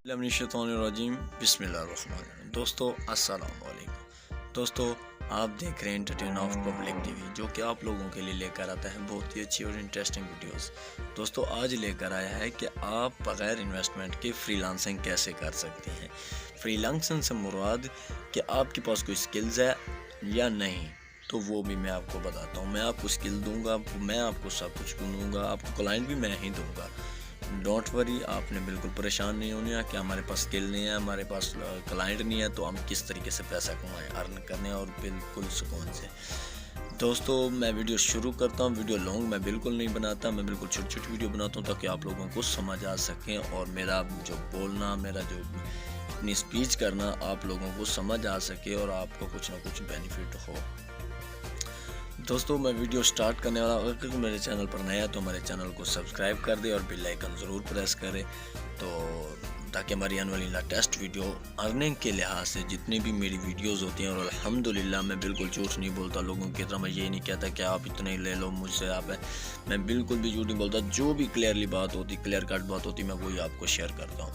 الرجیم بسم اللہ الرحمن الرحیم۔ دوستو السلام علیکم۔ دوستو آپ دیکھ رہے ہیں entertain of public T V, جو کہ آپ لوگوں کے لیے لے کر آتا ہے بہت ہی اچھی اور انٹرسٹنگ ویڈیوز۔ دوستو آج لے کر آیا ہے کہ آپ بغیر انویسٹمنٹ کے فری لانسنگ کیسے کر سکتے ہیں۔ فری لانسنگ سے مراد کہ آپ کے پاس کوئی سکلز ہے یا نہیں، تو وہ بھی میں آپ کو بتاتا ہوں۔ میں آپ کو سکل دوں گا، میں آپ کو سب کچھ دوں گا، آپ کو کلائنٹ بھی میں ہی دوں گا۔ ڈونٹ وری، آپ نے بالکل پریشان نہیں ہونا کہ ہمارے پاس سکل نہیں ہے، ہمارے پاس کلائنٹ نہیں ہے تو ہم کس طریقے سے پیسہ کمائیں، ارن کرنے اور بالکل سکون سے۔ دوستو میں ویڈیو شروع کرتا ہوں۔ ویڈیو لانگ میں بالکل نہیں بناتا، میں بالکل چھوٹی چھوٹی ویڈیو بناتا ہوں تاکہ آپ لوگوں کو سمجھ آ سکیں اور میرا جو بولنا، میرا جو اپنی سپیچ کرنا آپ لوگوں کو سمجھ آ سکے اور آپ کو کچھ نہ کچھ بینیفٹ ہو۔ دوستو میں ویڈیو سٹارٹ کرنے والا ہوں۔ اگر میرے چینل پر نیا ہے تو ہمارے چینل کو سبسکرائب کر دے اور بیل آئیکن ضرور پریس کرے، تو تاکہ ہماری آنے والی لیٹسٹ ویڈیو ارننگ کے لحاظ سے جتنی بھی میری ویڈیوز ہوتی ہیں، اور الحمدللہ میں بالکل جھوٹ نہیں بولتا لوگوں کی طرح، میں یہ نہیں کہتا کہ آپ اتنے لے لو مجھ سے، آپ میں بالکل بھی جھوٹ نہیں بولتا۔ جو بھی کلیئرلی بات ہوتی، کلیئر کٹ بات ہوتی، میں وہی آپ کو شیئر کرتا ہوں۔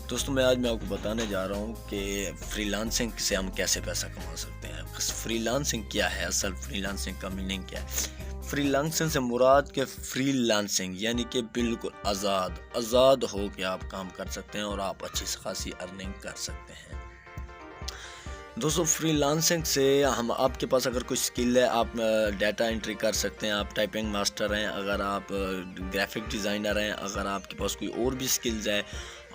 دوستو میں آج آپ کو بتانے جا رہا ہوں کہ فری لانسنگ سے ہم کیسے پیسہ کما سکتے ہیں۔ فری لانسنگ کیا ہے، اصل فری لانسنگ کا میننگ کیا ہے۔ فری لانسنگ سے مراد کہ فری لانسنگ یعنی کہ بالکل آزاد ہو کے آپ کام کر سکتے ہیں اور آپ اچھی خاصی ارننگ کر سکتے ہیں۔ دوستو فری لانسنگ سے آپ کے پاس اگر کوئی سکل ہے، آپ ڈیٹا انٹری کر سکتے ہیں، آپ ٹائپنگ ماسٹر ہیں، اگر آپ گرافک ڈیزائنر ہیں، اگر آپ کے پاس کوئی اور بھی سکلز ہے،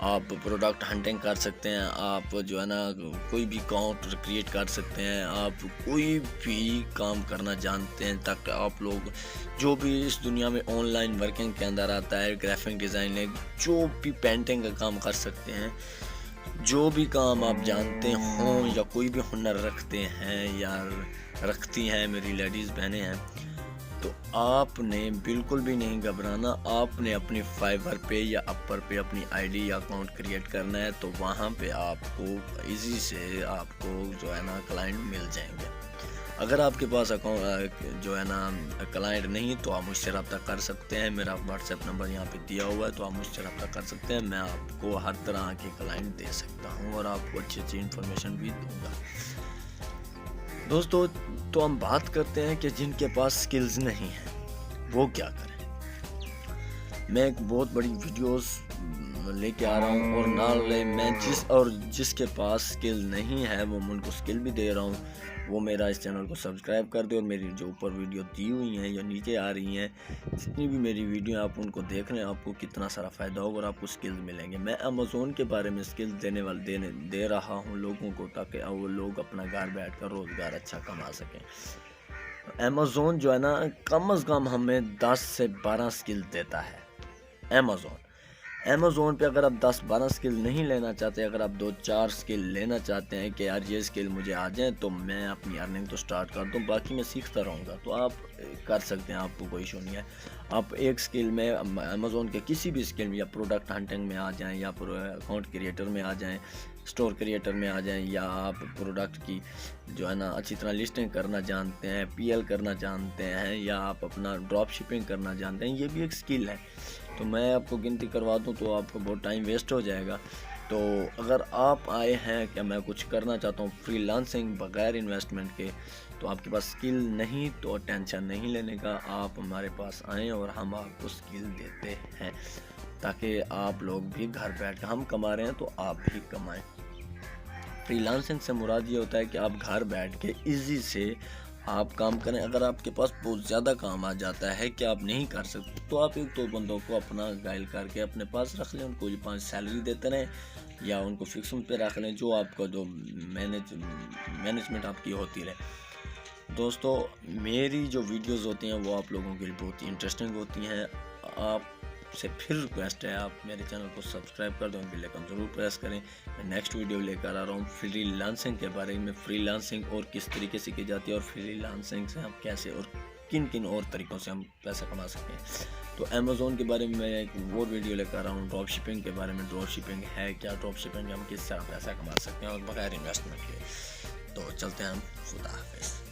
آپ پروڈکٹ ہنٹنگ کر سکتے ہیں، آپ جو ہے نا کوئی بھی اکاؤنٹ کریٹ کر سکتے ہیں، آپ کوئی بھی کام کرنا جانتے ہیں تاکہ آپ لوگ جو بھی اس دنیا میں آن لائن ورکنگ کے اندر آتا ہے، گرافک ڈیزائننگ، جو بھی پینٹنگ کا کام کر سکتے ہیں، جو بھی کام آپ جانتے ہوں یا کوئی بھی ہنر رکھتے ہیں یا رکھتی ہیں میری لیڈیز بہنیں ہیں، تو آپ نے بالکل بھی نہیں گھبرانا۔ آپ نے اپنی فائور پہ یا اپر پہ اپنی آئی ڈی یا اکاؤنٹ کریٹ کرنا ہے، تو وہاں پہ آپ کو ایزی سے آپ کو جو ہے نا کلائنٹ مل جائیں گے۔ اگر آپ کے پاس اکاؤنٹ جو ہے نا کلائنٹ نہیں تو آپ مجھ سے رابطہ کر سکتے ہیں۔ میرا واٹس ایپ نمبر یہاں پہ دیا ہوا ہے، تو آپ مجھ سے رابطہ کر سکتے ہیں۔ میں آپ کو ہر طرح کے کلائنٹ دے سکتا ہوں اور آپ کو اچھی اچھی انفارمیشن بھی دوں گا۔ دوستو تو ہم بات کرتے ہیں کہ جن کے پاس سکلز نہیں ہیں وہ کیا کریں۔ میں ایک بہت بڑی ویڈیوز لے کے آ رہا ہوں، اور میں جس کے پاس سکل نہیں ہے وہ ان کو سکل بھی دے رہا ہوں۔ وہ میرا اس چینل کو سبسکرائب کر دے اور میری جو اوپر ویڈیو دی ہوئی ہیں یا نیچے آ رہی ہیں، جتنی بھی میری ویڈیو آپ ان کو دیکھ لیں، آپ کو کتنا سارا فائدہ ہوگا اور آپ کو سکلز ملیں گے۔ میں امیزون کے بارے میں سکلز دے رہا ہوں لوگوں کو تاکہ وہ لوگ اپنا گھر بیٹھ کر روزگار اچھا کما سکیں۔ امیزون جو ہے نا کم از کم ہمیں 10 سے 12 سکل دیتا ہے۔ امیزون پہ اگر آپ 10-12 سکل نہیں لینا چاہتے، اگر آپ 2-4 سکل لینا چاہتے ہیں کہ یار یہ سکل مجھے آ جائیں تو میں اپنی ارننگ تو سٹارٹ کر دوں، باقی میں سیکھتا رہوں گا، تو آپ کر سکتے ہیں، آپ کو کوئی ایشو نہیں ہے۔ آپ ایک سکل میں امیزون کے کسی بھی سکل میں یا پروڈکٹ ہنٹنگ میں آ جائیں، یا اکاؤنٹ کریٹر میں آ جائیں، اسٹور کریٹر میں آ جائیں، یا آپ پروڈکٹ کی جو ہے نا اچھی طرح لسٹنگ کرنا جانتے ہیں، پی ایل کرنا جانتے ہیں، یا آپ اپنا ڈراپ شپنگ کرنا جانتے ہیں، یہ بھی ایک سکل ہے۔ تو میں آپ کو گنتی کروا دوں تو آپ کو بہت ٹائم ویسٹ ہو جائے گا۔ تو اگر آپ آئے ہیں کہ میں کچھ کرنا چاہتا ہوں فری لانسنگ بغیر انویسٹمنٹ کے، تو آپ کے پاس سکل نہیں تو ٹینشن نہیں لینے کا، آپ ہمارے پاس آئیں اور ہم آپ کو سکل دیتے ہیں تاکہ آپ لوگ بھی گھر بیٹھ کے، ہم کما رہے ہیں تو آپ بھی کمائیں۔ فری لانسنگ سے مراد یہ ہوتا ہے کہ آپ گھر بیٹھ کے ایزی سے آپ کام کریں۔ اگر آپ کے پاس بہت زیادہ کام آ جاتا ہے کہ آپ نہیں کر سکتے، تو آپ 1-2 بندوں کو اپنا گائل کر کے اپنے پاس رکھ لیں، ان کو 5 سیلری دیتے رہیں یا ان کو فکسنگ پہ رکھ لیں، جو آپ کا جو مینجمنٹ آپ کی ہوتی رہے۔ دوستو میری جو ویڈیوز ہوتی ہیں وہ آپ لوگوں کے لیے بہت ہی انٹرسٹنگ ہوتی ہیں۔ آپ سے پھر ریکویسٹ ہے، آپ میرے چینل کو سبسکرائب کر دیں، بیل آئیکن ضرور پریس کریں۔ میں نیکسٹ ویڈیو لے کر آ رہا ہوں فری لانسنگ کے بارے میں، فری لانسنگ اور کس طریقے سے کی جاتی ہے، اور فری لانسنگ سے ہم کیسے اور کن اور طریقوں سے ہم پیسہ کما سکیں۔ تو امیزون کے بارے میں ایک اور ویڈیو لے کر آ رہا ہوں، ڈراپ شپنگ کے بارے میں، ڈراپ شپنگ ہے کیا، ڈراپ شپنگ ہم کس طرح پیسہ کما سکتے ہیں اور بغیر انویسٹمنٹ کے۔ تو چلتے ہیں ہم، خدا حافظ۔